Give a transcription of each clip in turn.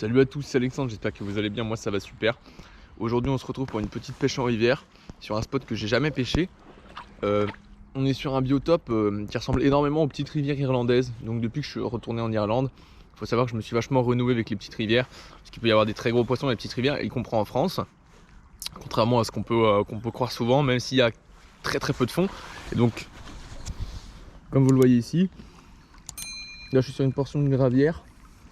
Salut à tous, c'est Alexandre, j'espère que vous allez bien, moi ça va super. Aujourd'hui on se retrouve pour une petite pêche en rivière sur un spot que j'ai jamais pêché. On est sur un biotope qui ressemble énormément aux petites rivières irlandaises. Donc depuis que je suis retourné en Irlande, il faut savoir que je me suis vachement renoué avec les petites rivières. Parce qu'il peut y avoir des très gros poissons dans les petites rivières, y compris en France. Contrairement à ce qu'on peut croire souvent, même s'il y a très peu de fond. Et donc, comme vous le voyez ici, là je suis sur une portion de gravière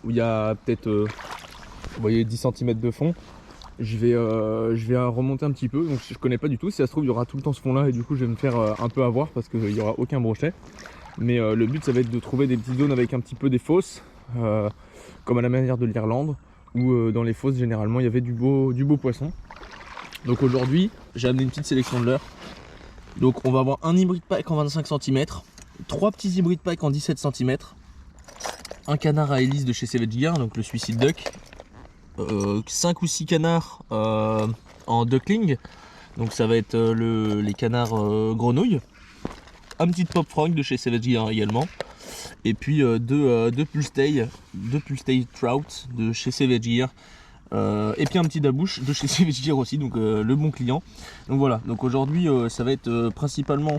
où il y a peut-être, vous voyez, 10 cm de fond. Je vais remonter un petit peu, donc je connais pas du tout. Si ça se trouve, il y aura tout le temps ce fond là et du coup je vais me faire un peu avoir parce qu'il n'y aura aucun brochet. Mais le but ça va être de trouver des petites zones avec un petit peu des fosses, comme à la manière de l'Irlande, où dans les fosses généralement il y avait du beau poisson. Donc aujourd'hui j'ai amené une petite sélection de leurres. Donc on va avoir un hybrid pike en 25 cm, 3 petits hybrides pike en 17 cm, un canard à hélice de chez Savage Gear, donc le Suicide Duck, 5 ou 6 canards en duckling, donc ça va être les canards grenouilles, un petit pop frog de chez Savage Gear également, et puis deux pulse-tail trout de chez Savage Gear, et puis un petit dabouche de chez Savage Gear aussi, donc le bon client. Donc voilà, donc aujourd'hui ça va être principalement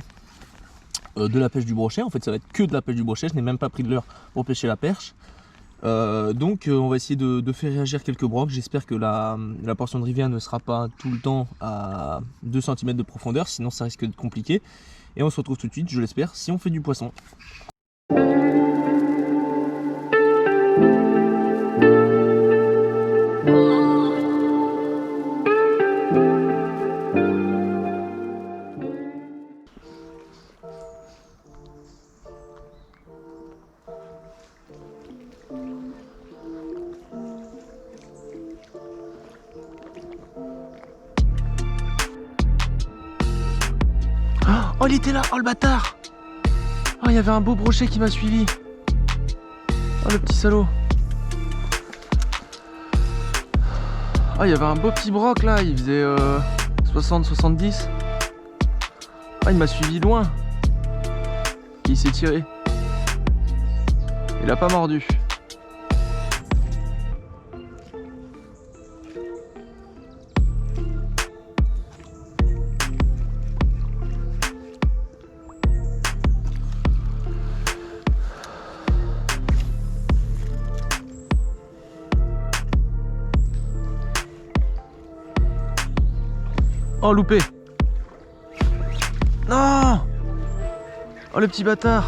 de la pêche du brochet. En fait ça va être que de la pêche du brochet, je n'ai même pas pris de leurre pour pêcher la perche. Donc on va essayer de faire réagir quelques brocs. J'espère que la portion de rivière ne sera pas tout le temps à 2 cm de profondeur, sinon ça risque d'être compliqué. Et on se retrouve tout de suite, je l'espère, si on fait du poisson. Oh, il était là, oh le bâtard! Oh, il y avait un beau brochet qui m'a suivi. Oh, le petit salaud. Oh, il y avait un beau petit broc là, il faisait 60-70. Oh, il m'a suivi loin. Et il s'est tiré. Il a pas mordu. Oh, loupé. Non. Oh, le petit bâtard.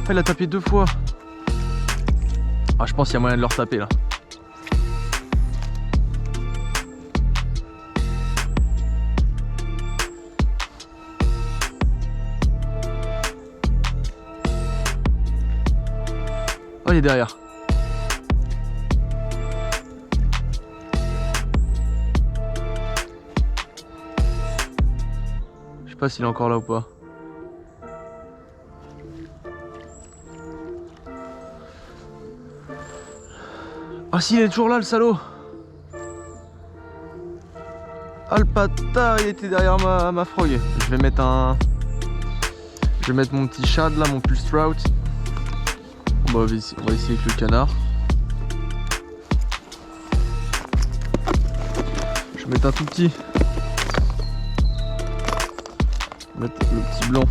Il a tapé 2 fois. Ah, je pense qu'il y a moyen de leur taper là. Oh, il est derrière. Je sais pas s'il est encore là ou pas. Ah si, il est toujours là le salaud. Ah le bâtard, il était derrière ma frog. Je vais mettre mon petit shad là, mon pulse trout. On va essayer avec le canard. Je vais mettre un tout petit. Mettre le petit blanc.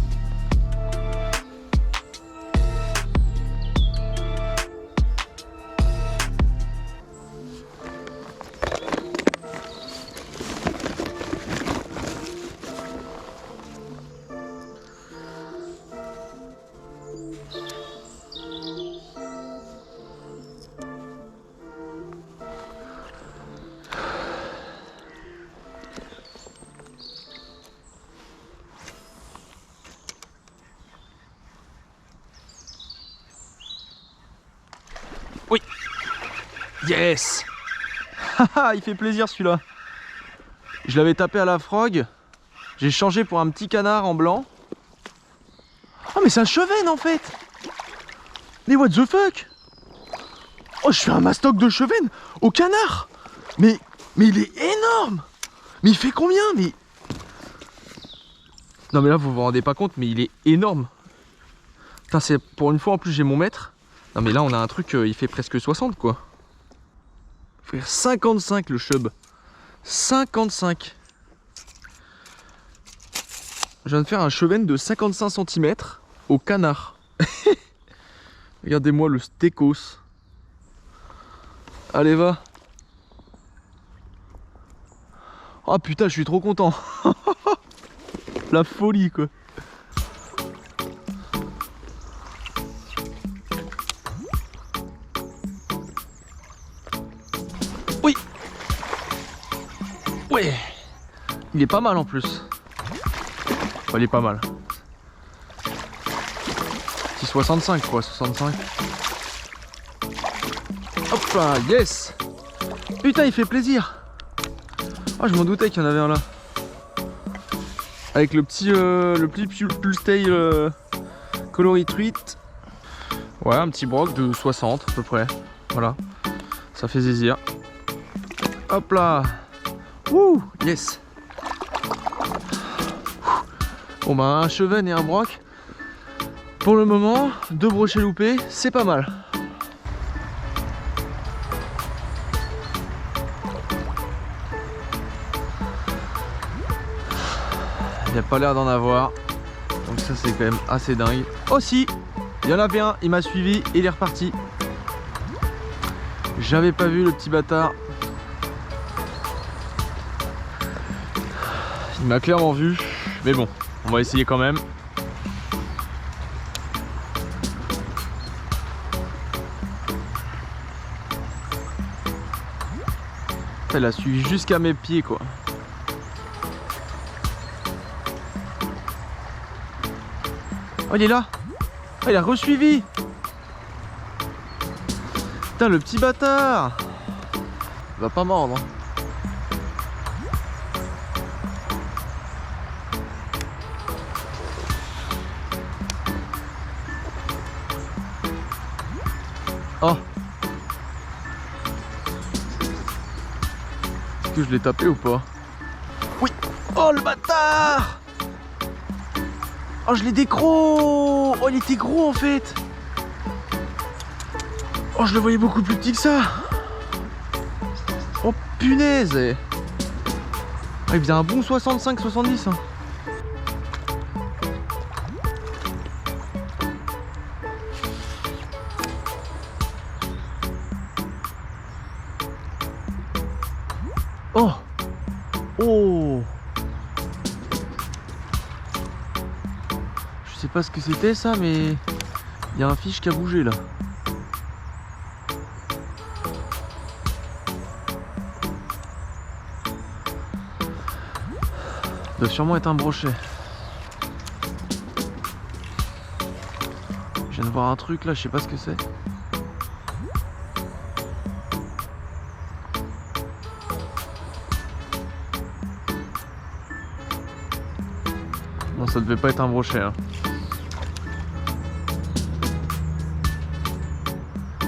Oui. Yes. Il fait plaisir celui-là. Je l'avais tapé à la frog. J'ai changé pour un petit canard en blanc. Oh mais c'est un chevenne en fait. Mais what the fuck. Oh je fais un mastoc de chevenne au canard. Mais il est énorme. Mais il fait combien? Mais non mais là vous vous rendez pas compte, mais il est énorme. Putain, c'est pour une fois en plus j'ai mon mètre. Non mais là on a un truc, il fait presque 60 quoi. Frère, 55 le chub. 55. Je viens de faire un cheven de 55 cm au canard. Regardez-moi le stécos. Allez, va. Oh putain, je suis trop content. La folie, quoi. Oui. Ouais. Il est pas mal en plus. Enfin, il est pas mal. Petit 65 quoi, 65. Hop là, yes. Putain, il fait plaisir. Ah, je m'en doutais qu'il y en avait un là. Avec le petit Pulse-Tail coloris truite. Ouais, un petit broc de 60 à peu près. Voilà, ça fait zizir. Hop là. Wouh, yes. Bon bah un cheven et un broc. Pour le moment, 2 brochets loupés, c'est pas mal. Il n'y a pas l'air d'en avoir. Donc ça c'est quand même assez dingue. Oh si, il y en avait un, il m'a suivi et il est reparti. J'avais pas vu le petit bâtard. Il m'a clairement vu. Mais bon, on va essayer quand même. Elle a suivi jusqu'à mes pieds quoi. Oh, il est là. Oh, il a resuivi. Putain, le petit bâtard. Il va pas mordre. Oh. Est-ce que je l'ai tapé ou pas? Oui. Oh, le bâtard. Oh, je l'ai décro. Oh, il était gros en fait. Oh, je le voyais beaucoup plus petit que ça. Oh, punaise. Ah, il faisait un bon 65-70. Hein. Oh. Oh. Je sais pas ce que c'était ça, mais il y a un fiche qui a bougé là. Ça doit sûrement être un brochet. Je viens de voir un truc là, je sais pas ce que c'est. Non, ça devait pas être un brochet. Hein.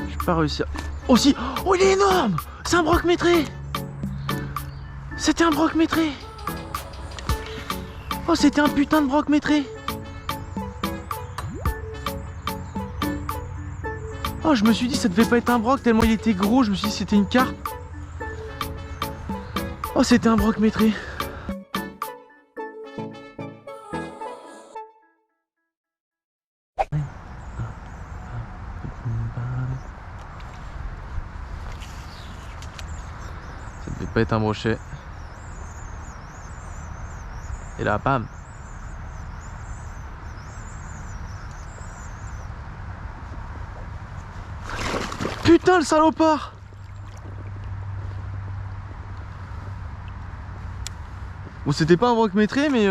J'ai pas réussi à... Oh si. Oh, il est énorme. C'est un broc métré. C'était un broc métré. Oh, c'était un putain de broc métré. Oh, je me suis dit ça devait pas être un broc tellement il était gros. Je me suis dit c'était une carpe. Oh, c'était un broc métré. Ça devait pas être un brochet. Et là, bam. Putain, le salopard. Bon, c'était pas un broc métré, mais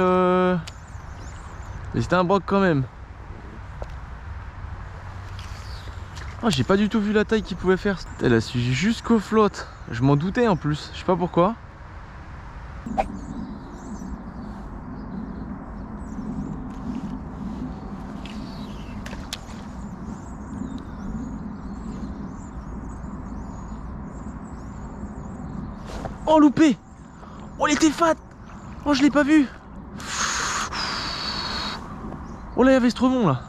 c'était un broc quand même. Oh, j'ai pas du tout vu la taille qu'il pouvait faire. Elle a suivi jusqu'aux flottes. Je m'en doutais en plus, je sais pas pourquoi. Oh, loupé. Oh, il était fat. Oh, je l'ai pas vu. Oh là, il y avait Stremont là.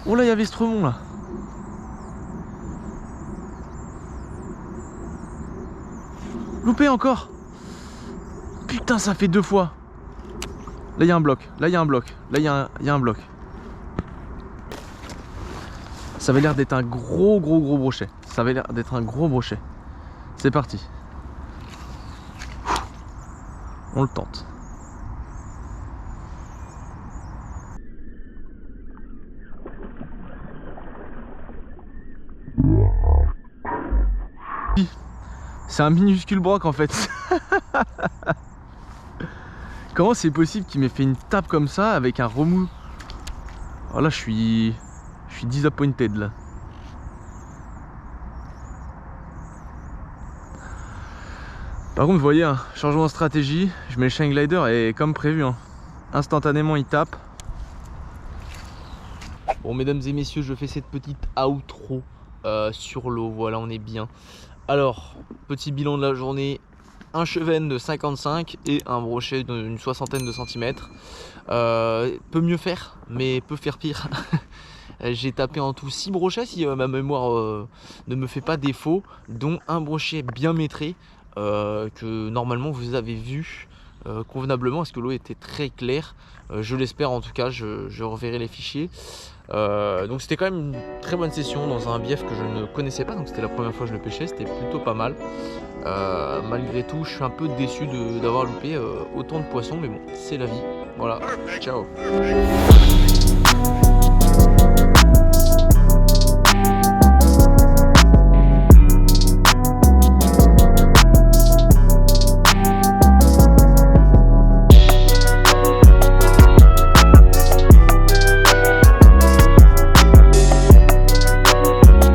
Oh là, il y avait Stremont là. Loupé encore. Putain, ça fait 2 fois. Là, il y a un bloc. Là, il y a un bloc. Là, il y a un bloc. Ça avait l'air d'être un gros brochet. Ça avait l'air d'être un gros brochet. C'est parti. On le tente. C'est un minuscule broc en fait. Comment c'est possible qu'il m'ait fait une tape comme ça avec un remous? Oh là je suis disappointed là. Par contre vous voyez, hein, changement de stratégie, je mets le Shine Glider et comme prévu, hein, instantanément il tape. Bon mesdames et messieurs, je fais cette petite outro sur l'eau, voilà on est bien. Alors, petit bilan de la journée, un chevenne de 55 et un brochet d'une 60aine de centimètres. Peut mieux faire, mais peut faire pire. J'ai tapé en tout 6 brochets si ma mémoire ne me fait pas défaut, dont un brochet bien maîtré que normalement vous avez vu convenablement parce que l'eau était très claire. Je l'espère en tout cas, je reverrai les fichiers. Donc c'était quand même une très bonne session dans un bief que je ne connaissais pas, donc c'était la première fois que je le pêchais, c'était plutôt pas mal. Malgré tout je suis un peu déçu d'avoir loupé autant de poissons, mais bon c'est la vie, voilà, ciao.